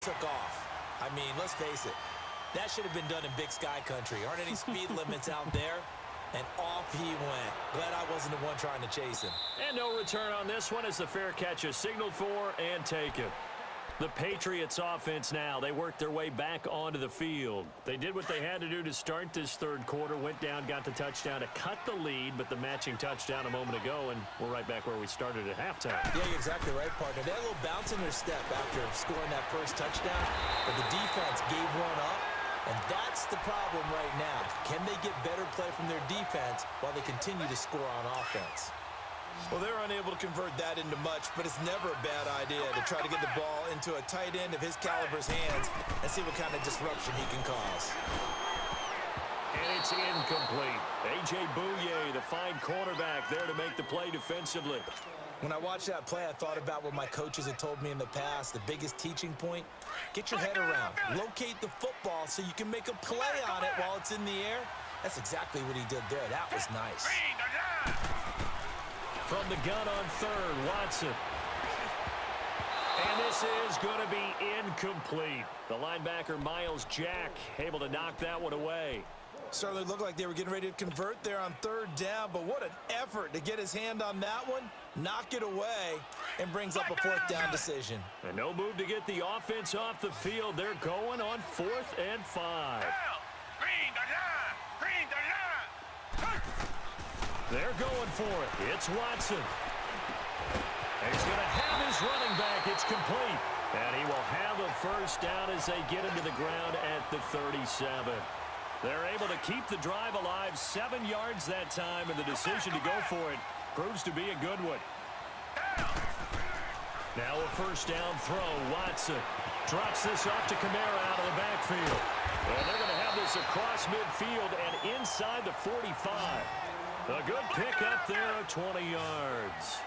took off. I mean, let's face it. That should have been done in Big Sky Country. Aren't any speed limits out there? And off he went. Glad I wasn't the one trying to chase him. And no return on this one as the fair catch is signaled for and taken. The Patriots offense now, they worked their way back onto the field. They did what they had to do to start this third quarter, went down, got the touchdown to cut the lead, but the matching touchdown a moment ago, and we're right back where we started at halftime. Yeah, you're exactly right, partner. They had a little bounce in their step after scoring that first touchdown, but the defense gave one up, and that's the problem right now. Can they get better play from their defense while they continue to score on offense? Well, they're unable to convert that into much, but it's never a bad idea to try to get the ball into a tight end of his caliber's hands and see what kind of disruption he can cause. And it's incomplete. A.J. Bouye, the fine cornerback, there to make the play defensively. When I watched that play, I thought about what my coaches had told me in the past. The biggest teaching point, get your head around. Locate the football so you can make a play on it while it's in the air. That's exactly what he did there. That was nice. From the gun on third, Watson. And this is going to be incomplete. The linebacker, Miles Jack, able to knock that one away. Certainly looked like they were getting ready to convert there on third down, but what an effort to get his hand on that one, knock it away, and brings up a fourth down decision. And no move to get the offense off the field. They're going on 4th and 5. They're going for it. It's Watson. And he's going to have his running back. It's complete. And he will have a first down as they get him to the ground at the 37. They're able to keep the drive alive, 7 yards that time, and the decision to go for it proves to be a good one. Now a first down throw. Watson drops this off to Kamara out of the backfield. And they're going to have this across midfield and inside the 45. A good pick up there of 20 yards.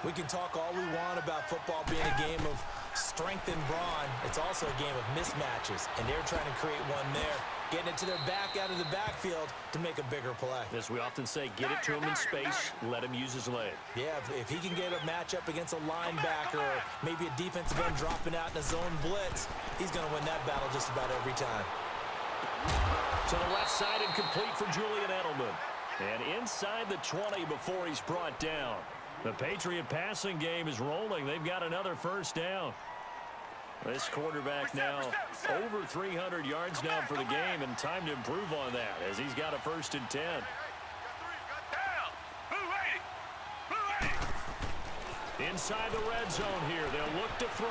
We can talk all we want about football being a game of strength and brawn. It's also a game of mismatches, and they're trying to create one there, getting it to their back out of the backfield to make a bigger play. As we often say, get it to him in space, let him use his leg. Yeah, if he can get a matchup against a linebacker or maybe a defensive end dropping out in a zone blitz, he's going to win that battle just about every time. To the left side and complete for Julian Edelman. And inside the 20 before he's brought down. The Patriot passing game is rolling. They've got another first down. This quarterback now over 300 yards now for the game, and time to improve on that as he's got a 1st and 10. Inside the red zone here, they'll look to throw.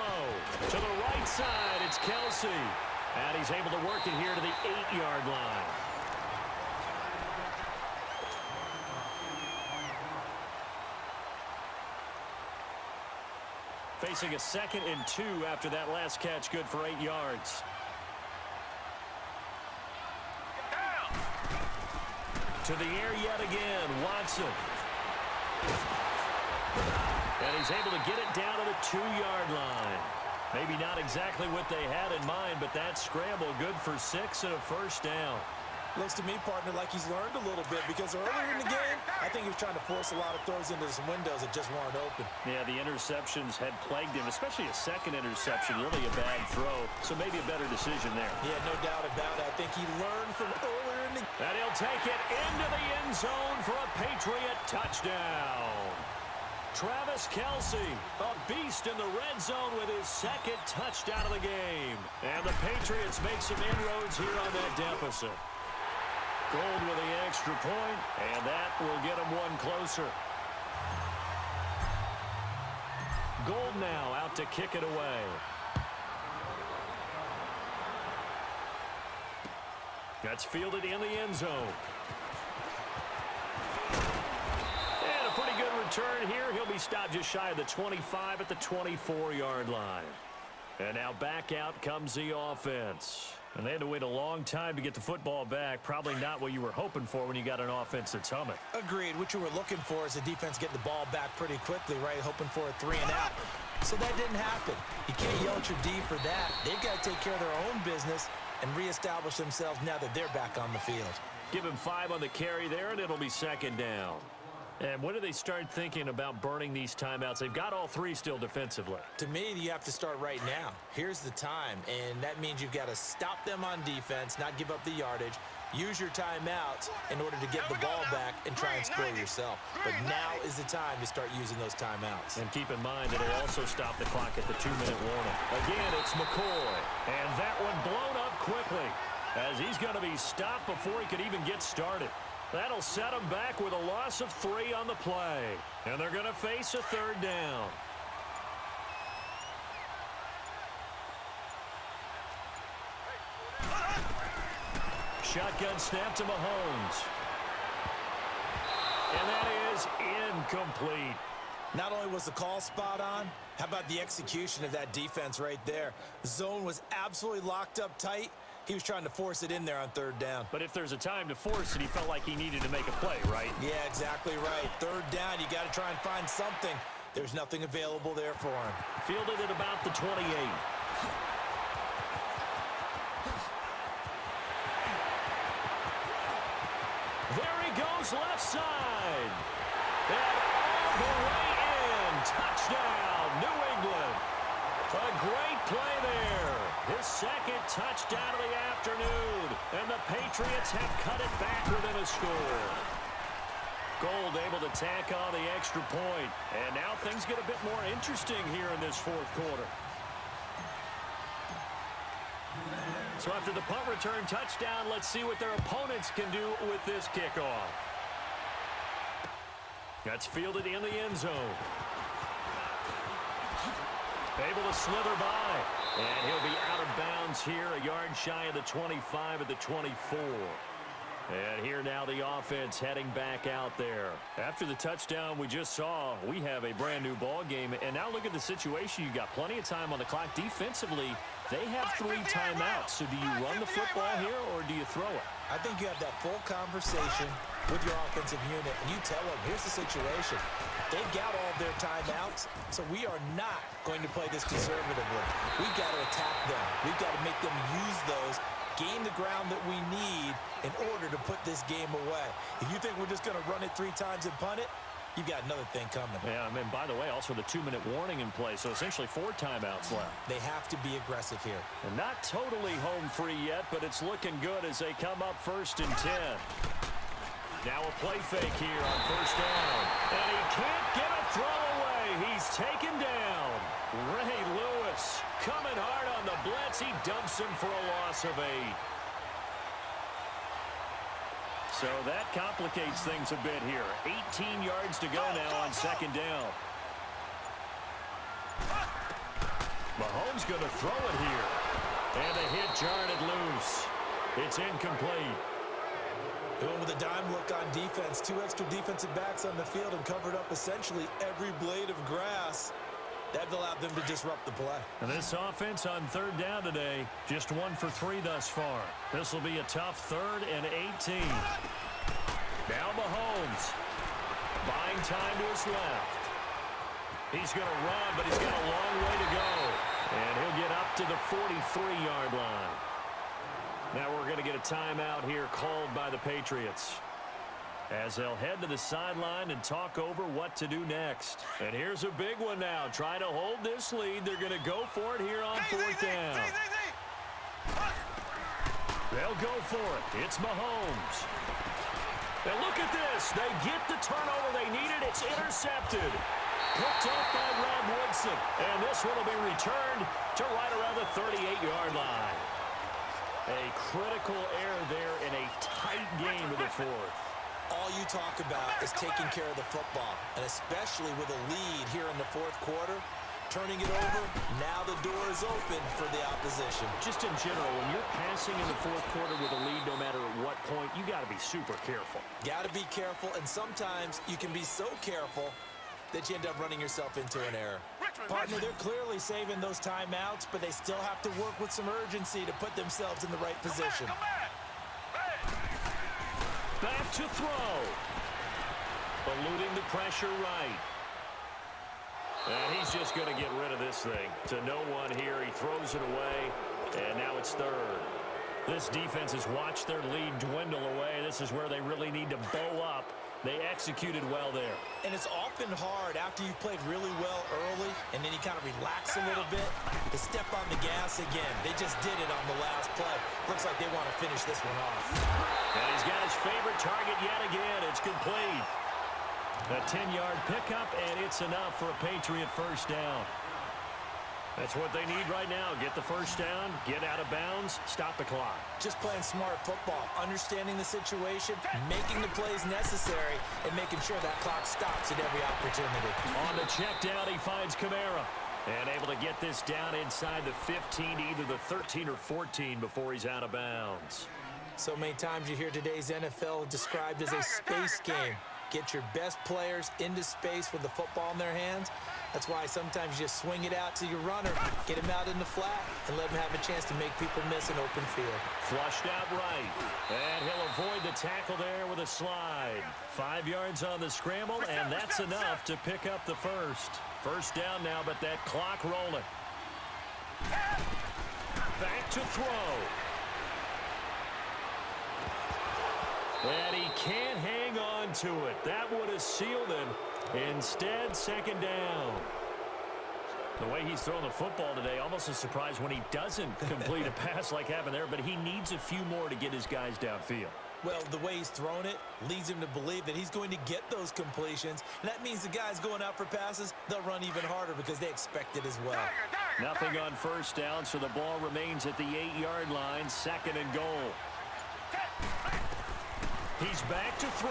To the right side, it's Kelsey. And he's able to work it here to the 8-yard line. Facing a 2nd and 2 after that last catch, good for 8 yards. To the air yet again, Watson. And he's able to get it down to the 2-yard line. Maybe not exactly what they had in mind, but that scramble good for 6 and a first down. Looks to me, partner, like he's learned a little bit because earlier in the game, I think he was trying to force a lot of throws into some windows that just weren't open. Yeah, the interceptions had plagued him, especially a 2nd interception, really a bad throw. So maybe a better decision there. Yeah, no doubt about it. I think he learned from earlier in the game. And he'll take it into the end zone for a Patriot touchdown. Travis Kelsey, a beast in the red zone with his 2nd touchdown of the game. And the Patriots make some inroads here on that deficit. Gold with the extra point, and that will get him one closer. Gold now out to kick it away. That's fielded in the end zone. And a pretty good return here. He'll be stopped just shy of the 25 at the 24-yard line. And now back out comes the offense. And they had to wait a long time to get the football back. Probably not what you were hoping for when you got an offense that's humming. Agreed. What you were looking for is the defense getting the ball back pretty quickly, right? Hoping for a 3 and out. So that didn't happen. You can't yell at your D for that. They've got to take care of their own business and reestablish themselves now that they're back on the field. Give him 5 on the carry there, and it'll be 2nd down. And when do they start thinking about burning these timeouts? They've got all three still defensively. To me, you have to start right now. Here's the time, and that means you've got to stop them on defense, not give up the yardage, use your timeouts in order to get the ball back and try and score yourself. But now is the time to start using those timeouts. And keep in mind, it'll also stop the clock at the 2-minute warning. Again, it's McCoy. And that one blown up quickly as he's going to be stopped before he could even get started. That'll set him back with a loss of 3 on the play. And they're going to face a 3rd down. Shotgun snap to Mahomes. And that is incomplete. Not only was the call spot on, how about the execution of that defense right there? The zone was absolutely locked up tight. He was trying to force it in there on 3rd down. But if there's a time to force it, he felt like he needed to make a play, right? Yeah, exactly right. 3rd down, you got to try and find something. There's nothing available there for him. Fielded at about the 28. There he goes, left side. And all the way in. Touchdown, New England. A great play there. His 2nd touchdown of the afternoon. And the Patriots have cut it back within a score. Gold able to tack on the extra point. And now things get a bit more interesting here in this 4th quarter. So after the punt return touchdown, let's see what their opponents can do with this kickoff. That's fielded in the end zone. Able to slither by. And he'll be out of bounds here, a yard shy of the 25 at the 24. And here now the offense heading back out there. After the touchdown we just saw, we have a brand new ball game. And now look at the situation. You got plenty of time on the clock. Defensively, they have 3 timeouts. So do you run the football here or do you throw it? I think you have that full conversation with your offensive unit, and you tell them, here's the situation. They've got all of their timeouts, so we are not going to play this conservatively. We've got to attack them. We've got to make them use those, gain the ground that we need in order to put this game away. If you think we're just going to run it 3 times and punt it, you've got another thing coming. Yeah, I mean, by the way, also the 2-minute warning in play, so essentially 4 timeouts left. They have to be aggressive here. And not totally home free yet, but it's looking good as they come up 1st and 10. Now a play fake here on 1st down. And he can't get a throw away. He's taken down. Ray Lewis coming hard on the blitz. He dumps him for a loss of 8. So that complicates things a bit here. 18 yards to go now on 2nd down. Mahomes going to throw it here. And the hit jarred it loose. It's incomplete. Going with a dime look on defense. 2 extra defensive backs on the field and covered up essentially every blade of grass. That allowed them to disrupt the play. And this offense on 3rd down today, just 1 for 3 thus far. This will be a tough 3rd and 18. Now Mahomes. Buying time to his left. He's going to run, but he's got a long way to go. And he'll get up to the 43-yard line. Now we're going to get a timeout here called by the Patriots, as they'll head to the sideline and talk over what to do next. And here's a big one now. Try to hold this lead. They're going to go for it here on 4th down. They'll go for it. It's Mahomes. And look at this. They get the turnover they needed. It's intercepted. Picked up by Rob Woodson. And this one will be returned to right around the 38-yard line. A critical error there in a tight game of the 4th. All you talk about is taking care of the football, and especially with a lead here in the 4th quarter, turning it over, now the door is open for the opposition. Just in general, when you're passing in the 4th quarter with a lead, no matter at what point, you got to be super careful. Got to be careful, and sometimes you can be so careful that you end up running yourself into an error. Partner, they're clearly saving those timeouts, but they still have to work with some urgency to put themselves in the right position. Back to throw. Eluding the pressure right. And he's just going to get rid of this thing. To no one here. He throws it away, and now it's 3rd. This defense has watched their lead dwindle away. This is where they really need to bow up They executed well there. And it's often hard after you've played really well early and then you kind of relax a little bit to step on the gas again. They just did it on the last play. Looks like they want to finish this one off. And he's got his favorite target yet again. It's complete. A 10-yard pickup, and it's enough for a Patriot first down. That's what they need right now. Get the first down, get out of bounds, stop the clock. Just playing smart football, understanding the situation, making the plays necessary, and making sure that clock stops at every opportunity. On the check down, he finds Kamara. And able to get this down inside the 15 to either the 13 or 14 before he's out of bounds. So many times you hear today's NFL described as a space game. Get your best players into space with the football in their hands. That's why sometimes you just swing it out to your runner, get him out in the flat, and let him have a chance to make people miss an open field. Flushed out right. And he'll avoid the tackle there with a slide. 5 yards on the scramble, and that's enough to pick up the first. First down now, but that clock rolling. Back to throw. And he can't hang on to it. That would have sealed him. Instead, second down. The way he's throwing the football today, almost a surprise when he doesn't complete a pass like happened there, but he needs a few more to get his guys downfield. Well, the way he's thrown it leads him to believe that he's going to get those completions. And that means the guys going out for passes, they'll run even harder because they expect it as well. Nothing on first down, so the ball remains at the 8-yard line, second and goal. He's back to throw.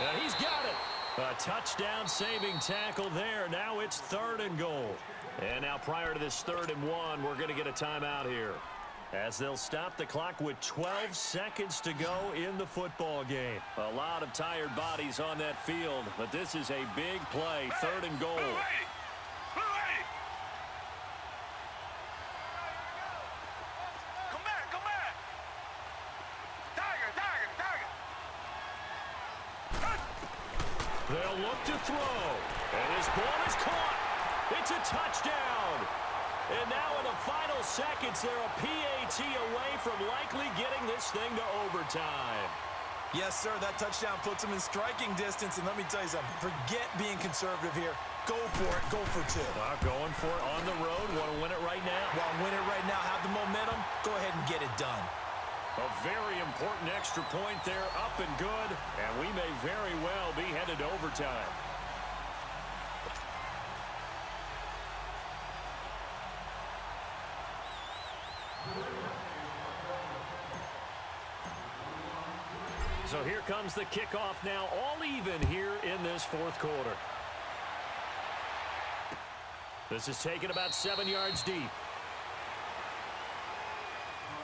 And he's got it. A touchdown-saving tackle there. Now it's third and goal. And now prior to this 3rd and 1, we're going to get a timeout here, as they'll stop the clock with 12 seconds to go in the football game. A lot of tired bodies on that field, but this is a big play. 3rd and goal. They'll look to throw. And his ball is caught. It's a touchdown. And now in the final seconds, they're a PAT away from likely getting this thing to overtime. Yes, sir, that touchdown puts them in striking distance. And let me tell you something, forget being conservative here. Go for it, go for 2. Going for it on the road. Want to win it right now? Want to win it right now, have the momentum, go ahead and get it done. A very important extra point there, up and good, and we may very well be headed to overtime. So here comes the kickoff now, all even here in this 4th quarter. This is taken about 7 yards deep.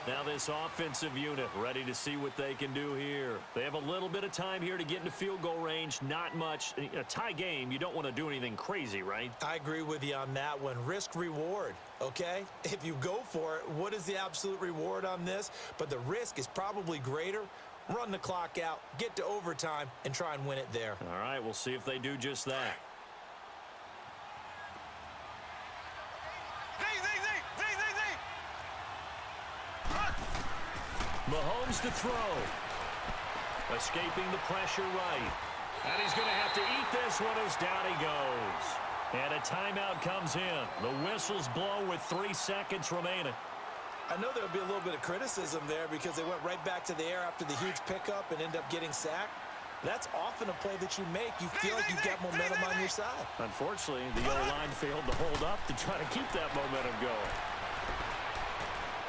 Now this offensive unit ready to see what they can do here. They have a little bit of time here to get into field goal range. Not much. A tie game, you don't want to do anything crazy, right? I agree with you on that one. Risk reward, okay? If you go for it, what is the absolute reward on this? But the risk is probably greater. Run the clock out, get to overtime, and try and win it there. All right, we'll see if they do just that. Mahomes to throw. Escaping the pressure right. And he's going to have to eat this one as down he goes. And a timeout comes in. The whistles blow with 3 seconds remaining. I know there'll be a little bit of criticism there because they went right back to the air after the huge pickup and end up getting sacked. That's often a play that you make. You feel like you've got momentum on your side. Unfortunately, the O-line failed to hold up to try to keep that momentum going.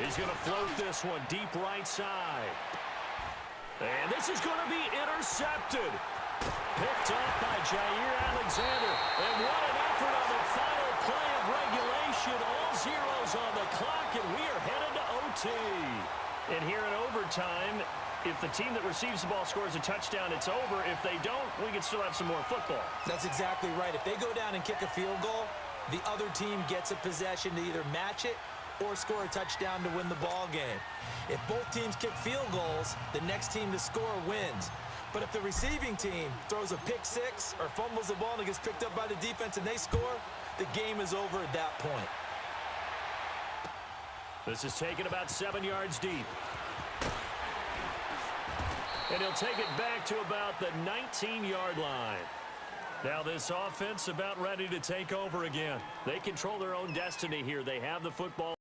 He's going to float this one deep right side. And this is going to be intercepted. Picked off by Jair Alexander. And what an effort on the final play of regulation. All zeros on the clock, and we are headed to OT. And here in overtime, if the team that receives the ball scores a touchdown, it's over. If they don't, we can still have some more football. That's exactly right. If they go down and kick a field goal, the other team gets a possession to either match it or score a touchdown to win the ball game. If both teams kick field goals, the next team to score wins. But if the receiving team throws a pick six or fumbles the ball and it gets picked up by the defense and they score, the game is over at that point. This is taken about 7 yards deep. And he'll take it back to about the 19-yard line. Now this offense about ready to take over again. They control their own destiny here. They have the football.